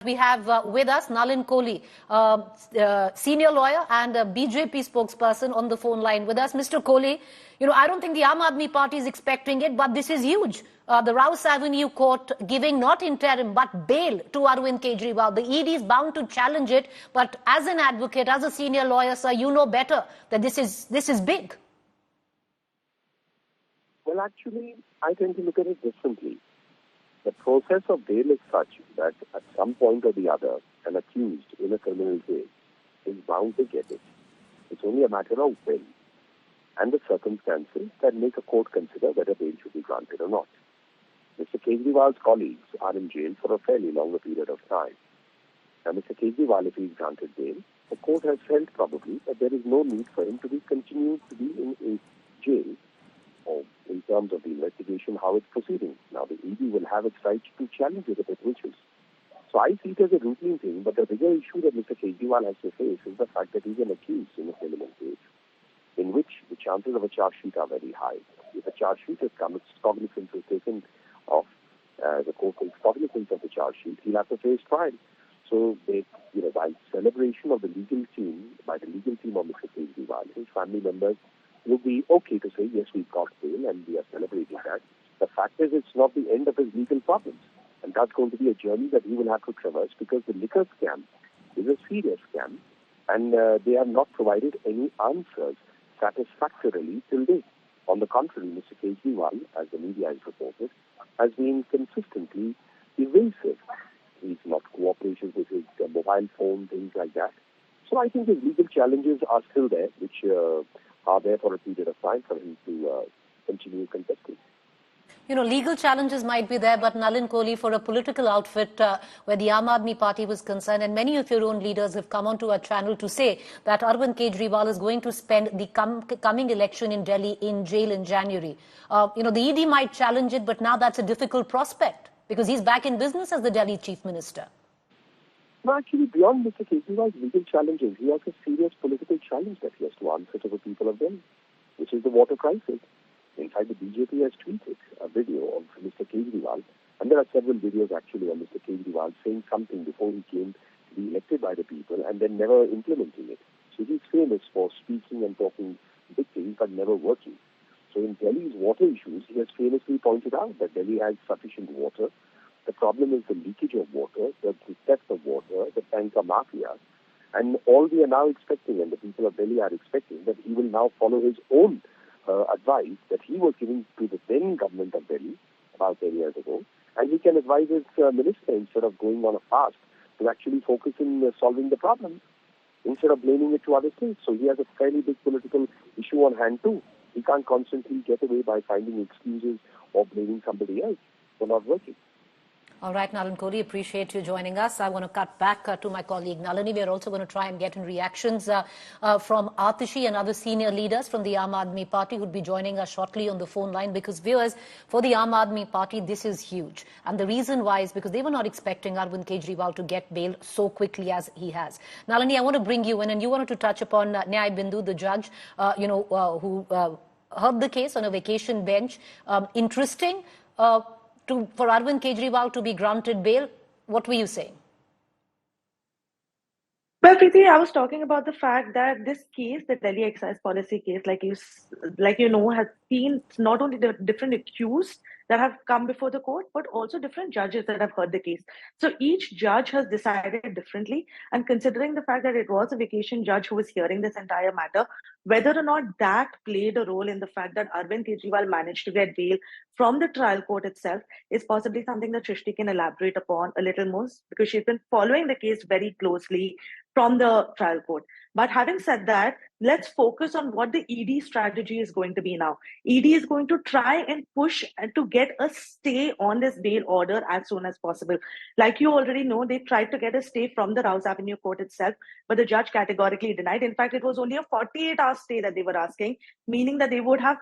We have with us Nalin Kohli, senior lawyer and a BJP spokesperson on the phone line with us. Mr. Kohli, I don't think the Aam Aadmi Party is expecting it, but this is huge. The Rouse Avenue court giving not interim but bail to Arvind Kejriwal. The ED is bound to challenge it, but as an advocate, as a senior lawyer, sir, you know better that this is big. Well, actually, I tend to look at it differently. The process of bail is such that at some point or the other, an accused in a criminal case is bound to get it. It's only a matter of when and the circumstances that make a court consider whether bail should be granted or not. Mr. Kejriwal's colleagues are in jail for a fairly longer period of time. Now, Mr. Kejriwal, if he is granted bail, the court has felt probably that there is no need for him to be continued to be in a jail or in terms of the investigation, how it's proceeding. Now, the ED will have its right to challenge it if it wishes. So I see it as a routine thing, but the bigger issue that Mr. Kejriwal has to face is the fact that he's an accused in a criminal case, in which the chances of a charge sheet are very high. If a charge sheet has come, cognizance is taken of, the court takes cognizance of the charge sheet, he'll have to face trial. So, by celebration of the legal team, by the legal team of Mr. Kejriwal, his family members would be okay to say, yes, we've got bail and we are celebrating that. The fact is, it's not the end of his legal problems. And that's going to be a journey that he will have to traverse because the liquor scam is a serious scam and they have not provided any answers satisfactorily till date. On the contrary, Mr. Kejriwal, as the media has reported, has been consistently evasive. He's not cooperating with his mobile phone, things like that. So I think his legal challenges are still there, which are there for a period of time for him to continue contesting. Legal challenges might be there, but Nalin Kohli, for a political outfit where the Aam Aadmi Party was concerned, and many of your own leaders have come onto our channel to say that Arvind Kejriwal is going to spend the coming election in Delhi in jail in January. The ED might challenge it, but now that's a difficult prospect because he's back in business as the Delhi Chief Minister. No, actually, beyond Mr. Kejriwal's legal challenges, he has a serious political challenge that he has to answer to the people of Delhi, which is the water crisis. In fact, the BJP has tweeted a video of Mr. Kejriwal, and there are several videos actually of Mr. Kejriwal saying something before he came to be elected by the people and then never implementing it. So he's famous for speaking and talking big things but never working. So in Delhi's water issues, he has famously pointed out that Delhi has sufficient water. The problem is the leakage of water, the theft of water, the tanker mafia, and all we are now expecting, and the people of Delhi are expecting, that he will now follow his own advice that he was giving to the then government of Delhi about 10 years ago, and he can advise his minister instead of going on a fast to actually focus in solving the problems instead of blaming it to other states. So he has a fairly big political issue on hand too. He can't constantly get away by finding excuses or blaming somebody else for not working. All right, Nalin Kohli, appreciate you joining us. I want to cut back to my colleague Nalini. We are also going to try and get in reactions from Atishi and other senior leaders from the Aam Aadmi Party who would be joining us shortly on the phone line because viewers, for the Aam Aadmi Party, this is huge. And the reason why is because they were not expecting Arvind Kejriwal to get bail so quickly as he has. Nalini, I want to bring you in and you wanted to touch upon Nyay Bindu, the judge, who heard the case on a vacation bench. Interesting. For Arvind Kejriwal to be granted bail, what were you saying? Well, Preeti, I was talking about the fact that this case, the Delhi excise policy case, has seen not only the different accused that have come before the court, but also different judges that have heard the case. So each judge has decided differently. And considering the fact that it was a vacation judge who was hearing this entire matter, whether or not that played a role in the fact that Arvind Kejriwal managed to get bail from the trial court itself is possibly something that Shrishti can elaborate upon a little more because she's been following the case very closely from the trial court. But having said that, let's focus on what the ED strategy is going to be now. ED is going to try and push to get a stay on this bail order as soon as possible. Like you already know, they tried to get a stay from the Rouse Avenue court itself, but the judge categorically denied. In fact, it was only a 48-hour stay that they were asking, meaning that they would have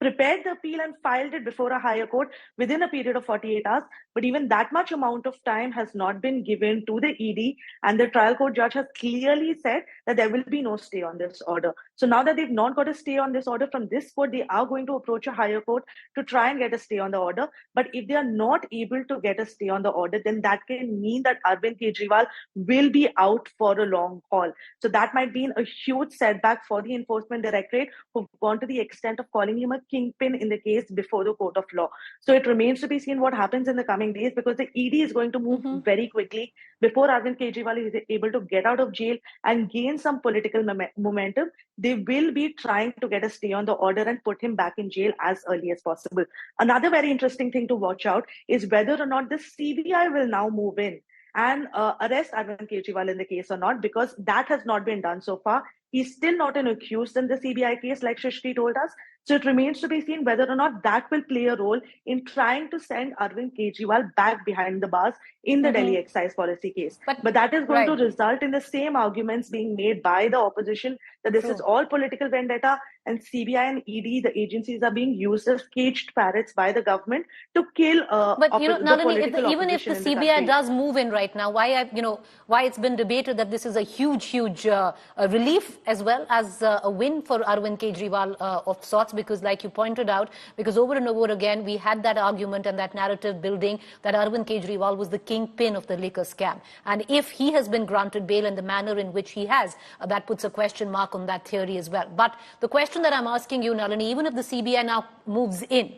prepared the appeal and filed it before a higher court within a period of 48 hours. But even that much amount of time has not been given to the ED, and the trial court judge has clearly said that there will be no stay on this order. So now that they've not got a stay on this order from this court, they are going to approach a higher court to try and get a stay on the order. But if they are not able to get a stay on the order, then that can mean that Arvind Kejriwal will be out for a long haul. So that might mean a huge setback for the Enforcement Directorate, who've gone to the extent of calling him a kingpin in the case before the court of law. So it remains to be seen what happens in the coming days, because the ED is going to move very quickly before Arvind Kejriwal is able to get out of jail and gain some political momentum. They will be trying to get a stay on the order and put him back in jail as early as possible. Another very interesting thing to watch out is whether or not the CBI will now move in and arrest Arvind Kejriwal in the case or not, because that has not been done so far. He's still not an accused in the CBI case, like Shrishti told us. So it remains to be seen whether or not that will play a role in trying to send Arvind Kejriwal back behind the bars in the Delhi excise policy case. But that is going to result in the same arguments being made by the opposition, that this is all political vendetta, and CBI and ED, the agencies, are being used as caged parrots by the government to kill but you know, Nalini, even if the CBI does move in right now, why it's been debated that this is a huge relief as well as a win for Arvind Kejriwal of sorts, because like you pointed out, because over and over again we had that argument and that narrative building that Arvind Kejriwal was the kingpin of the liquor scam, and if he has been granted bail in the manner in which he has, that puts a question mark on that theory as well. But the question that I'm asking you, Nalini, even if the CBI now moves in,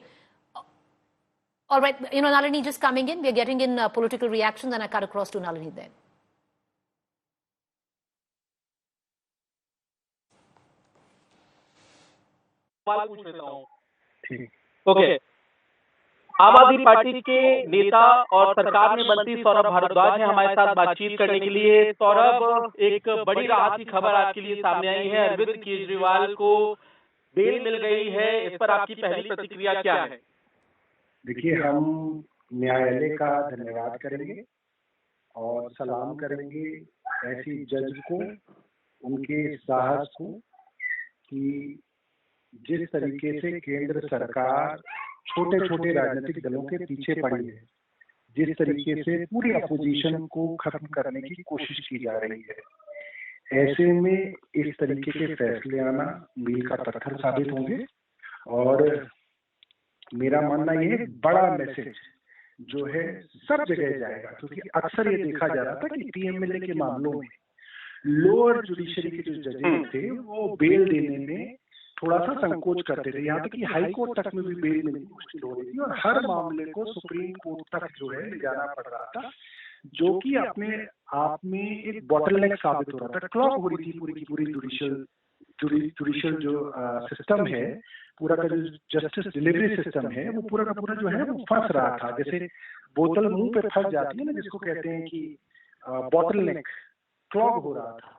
all right, you know, Nalini just coming in, we're getting in political reactions, and I cut across to Nalini then. पूछ लेता हूँ। Okay, आम आदमी party के नेता और सरकार में मंत्री सौरभ भारद्वाज हैं हमारे साथ बातचीत करने के लिए। सौरभ, एक बड़ी राहत की खबर आपके लिए सामने आई है, अरविंद केजरीवाल को बेल मिल गई है, इस पर आपकी पहली प्रतिक्रिया क्या है? देखिए, हम न्यायालय का धन्यवाद करेंगे और सलाम करेंगे ऐसी जज को, उनके साहस को, कि जिस तरीके से केंद्र सरकार छोटे छोटे राजनीतिक दलों के पीछे पड़ी है, जिस तरीके से पूरी अपोजिशन को खत्म करने की कोशिश की जा रही है, ऐसे में इस तरीके के फैसले आना मील का पत्थर साबित होंगे। और मेरा मानना यह है, बड़ा मैसेज जो है सब जगह जाएगा, क्योंकि अक्सर ये देखा जा रहा था कि टीएमएलए के मामलों में लोअर जुडिशरी के जो जजेस थे वो बेल देने में थोड़ा सा संकोच करते थे, यहाँ तक कि हाई कोर्ट तक में भी बेल मिलनी मुश्किल हो रही थी और हर मामले को सुप्रीम कोर्ट तक जो है ले जाना पड़ रहा था, जो कि अपने आप में एक बॉटलनेक साबित हो रहा था। क्लॉग हो रही थी पूरी की पूरी जुडिशियल जो सिस्टम है, पूरा का जो जस्टिस डिलीवरी सिस्टम है, वो पूरा का पूरा जो है वो फंस रहा था। जैसे बोतल मुंह पे फंस जाती है ना, जिसको कहते हैं कि बॉटलनेक, क्लॉग हो रहा था।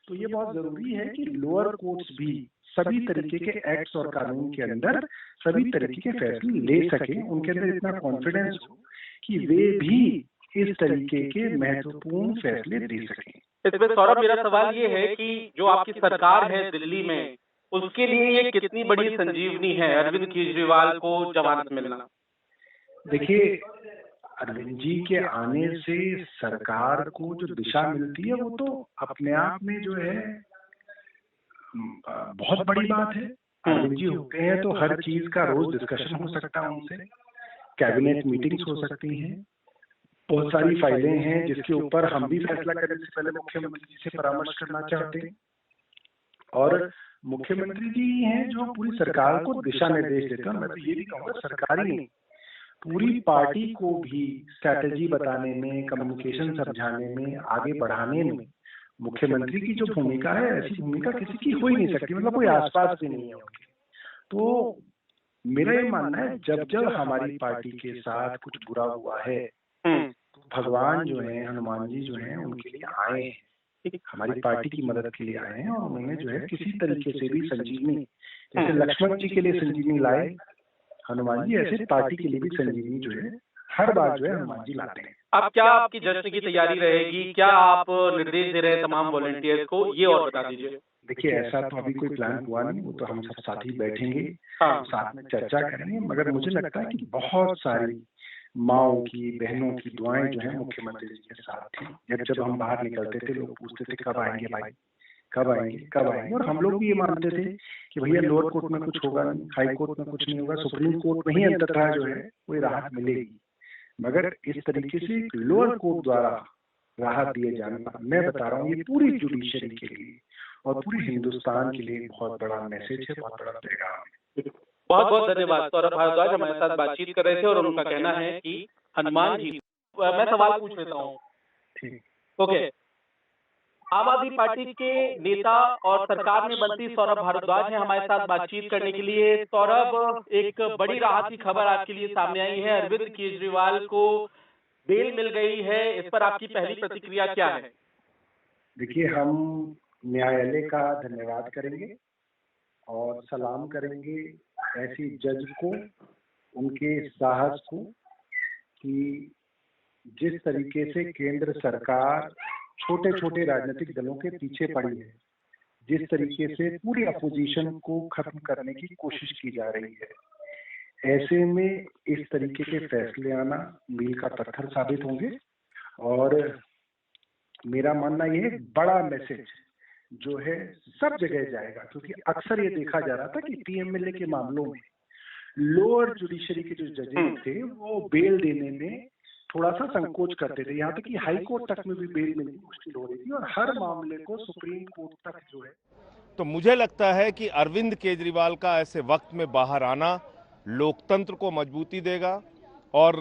तो ये बहुत जरूरी है कि लोअर कोर्ट्स भी सभी तरीके के एक्ट्स और कानून के अंदर सभी तरीके के फैसले ले सके, उनके अंदर इतना कॉन्फिडेंस हो कि वे भी इस तरीके के महत्वपूर्ण फैसले दे सकें। इसमें सौरभ, मेरा सवाल ये है कि जो आपकी सरकार है दिल्ली में, उसके लिए ये कितनी बड़ी संजीवनी है अरविंद केजरीवाल को जमानत मिलना? देखिए, अरविंद जी के आने से सरकार को जो दिशा मिलती है वो तो अपने आप में जो है बहुत बड़ी बात है। अरविंद जी होते हैं तो हर चीज का रोज डिस्कशन हो सकता है उनसे, कैबिनेट मीटिंग्स हो सकती हैं, बहुत सारी फाइलें हैं जिसके ऊपर हम भी फैसला करने से पहले मुख्यमंत्री जी से परामर्श करना चाहते हैं, और मुख्यमंत्री जी हैं जो पूरी सरकार को दिशा निर्देश देते हैं। मैं तो ये भी कहूँगा, सरकारी नहीं, पूरी पार्टी को भी स्ट्रैटेजी बताने में, कम्युनिकेशन समझाने में, आगे बढ़ाने में मुख्यमंत्री की जो भूमिका है, ऐसी भूमिका किसी की हो ही नहीं सकती, मतलब कोई आसपास भी नहीं है उनके। तो मेरा ये मानना है, जब जब हमारी पार्टी के साथ कुछ बुरा हुआ है तो भगवान जो है, हनुमान जी जो है, उनके लिए आए हैं, हमारी पार्टी की मदद के लिए आए हैं, और उन्होंने जो है किसी तरीके से भी संजीवनी, जैसे लक्ष्मण जी के लिए संजीवनी लाए हनुमान जी, ऐसे पार्टी के लिए भी संजीवनी जो है हर बार जो है हनुमान जी लाते हैं। अब क्या आपकी जश्न की तैयारी रहेगी? क्या आप निर्देश दे रहे हैं तमाम वॉलंटियर्स को, ये और बता दीजिए। देखिए ऐसा तो अभी कोई प्लान हुआ नहीं, वो तो हम सब साथ ही बैठेंगे, साथ में चर्चा करेंगे। मगर मुझे लगता है कि बहुत सारी माओं की, बहनों की दुआएं जो है मुख्यमंत्री जी के साथ थी। जब हम बाहर निकलते थे लोग पूछते थे कब आएंगे भाई, कब आएंगे, कब आएंगे। और हम लोग भी ये मानते थे कि भैया लोअर कोर्ट में कुछ होगा नहीं, हाई कोर्ट में कुछ नहीं होगा, सुप्रीम कोर्ट में ही अंततः जो है कोई राहत मिलेगी। मगर इस तरीके से लोअर कोर्ट द्वारा राहत दिए जाना, मैं बता रहा हूँ, ये पूरी जुडिशरी के लिए और पूरे हिंदुस्तान के लिए बहुत बड़ा मैसेज है, बहुत बड़ा पैगाम है। बहुत बहुत धन्यवाद। सौरभ भारद्वाज हमारे साथ बातचीत कर रहे थे और उनका कहना है कि हनुमान जी, मैं सवाल पूछ लेता हूँ। ठीक, ओके, आम आदमी पार्टी के नेता और सरकार में मंत्री सौरभ भारद्वाज हैं हमारे साथ बातचीत करने के लिए। सौरभ, एक बड़ी राहत की खबर आपके लिए सामने आई है, अरविंद केजरीवाल को बेल मिल गई है, इस पर आपकी पहली प्रतिक्रिया क्या है? देखिए हम न्यायालय का धन्यवाद करेंगे और सलाम करेंगे ऐसी जज को, उनके साहस को, कि जिस तरीके से केंद्र सरकार छोटे छोटे राजनीतिक दलों के पीछे पड़ी है, जिस तरीके से पूरी अपोजिशन को खत्म करने की कोशिश की जा रही है, ऐसे में इस तरीके के फैसले आना मील का पत्थर साबित होंगे। और मेरा मानना यह है बड़ा मैसेज जो है सब जगह जाएगा, क्योंकि अक्सर ये देखा जा रहा था कि पीएमएलए के मामलों में लोअर जुडिशरी के जो जजेस थे वो बेल देने में थोड़ा सा संकोच करते थे, यहाँ तक कि हाई कोर्ट तक में भी बेल मिलनी मुश्किल हो रही थी और हर मामले को सुप्रीम कोर्ट तक जो है। तो मुझे लगता है कि अरविंद केजरीवाल का ऐसे वक्त में बाहर आना लोकतंत्र को मजबूती देगा और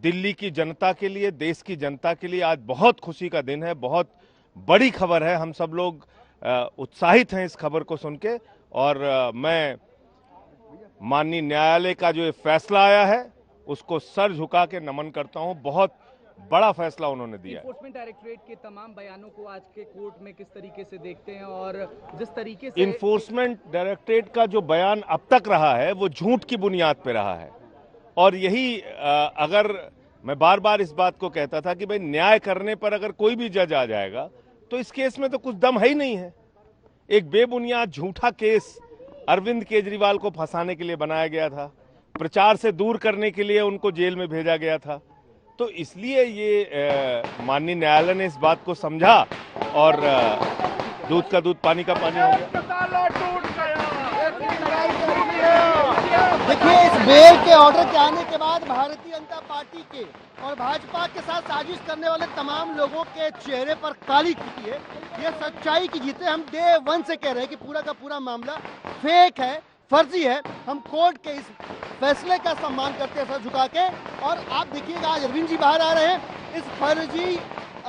दिल्ली की जनता के लिए, देश की जनता के लिए आज बहुत खुशी का दिन है, बहुत बड़ी खबर है। हम सब लोग उत्साहित हैं इस खबर को सुन के और मैं माननीय न्यायालय का जो फैसला आया है उसको सर झुका के नमन करता हूं। बहुत बड़ा फैसला उन्होंने दिया है। इन्फोर्समेंट डायरेक्टरेट के तमाम बयानों को आज के कोर्ट में किस तरीके से देखते हैं और जिस तरीके से इन्फोर्समेंट डायरेक्टरेट का जो बयान अब तक रहा है वो झूठ की बुनियाद पे रहा है और यही अगर मैं बार बार इस बात को कहता था कि भाई न्याय करने पर अगर कोई भी जज आ जाएगा तो इस केस में तो कुछ दम है ही नहीं है। एक बेबुनियाद झूठा केस अरविंद केजरीवाल को फंसाने के लिए बनाया गया था, प्रचार से दूर करने के लिए उनको जेल में भेजा गया था। तो इसलिए ये माननीय न्यायालय ने इस बात को समझा और दूध का दूध पानी का पानी हो गया। देखिए इस बेल के ऑर्डर के आने के बाद भारतीय जनता पार्टी के और भाजपा के साथ साजिश करने वाले तमाम लोगों के चेहरे पर काली छुटी है। ये सच्चाई की जीत है। हम डे वन से कह रहे हैं कि पूरा का पूरा मामला फेक है, फर्जी है। हम कोर्ट के इस फैसले का सम्मान करते हैं सर झुका के। और आप देखिएगा आज अरविंद जी बाहर आ रहे हैं। इस फर्जी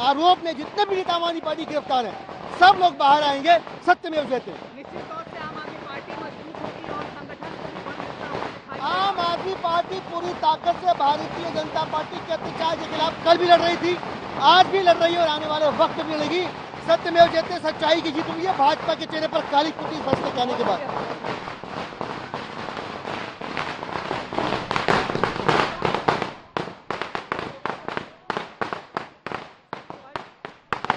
आरोप में जितने भी नेता आम आदमी पार्टी गिरफ्तार हैं सब लोग बाहर आएंगे, सत्यमेव जयते। निश्चित तौर से आम आदमी पार्टी मजबूत होगी और संगठन आम आदमी पार्टी पूरी ताकत से भारतीय जनता पार्टी के अत्याचार के खिलाफ कल भी लड़ रही थी, आज भी लड़ रही है और आने वाले वक्त भी लड़ेगी। सत्यमेव जयते, सच्चाई की जीत हुई है। भाजपा के चेहरे पर काली पुटी फैसले कहने के बाद।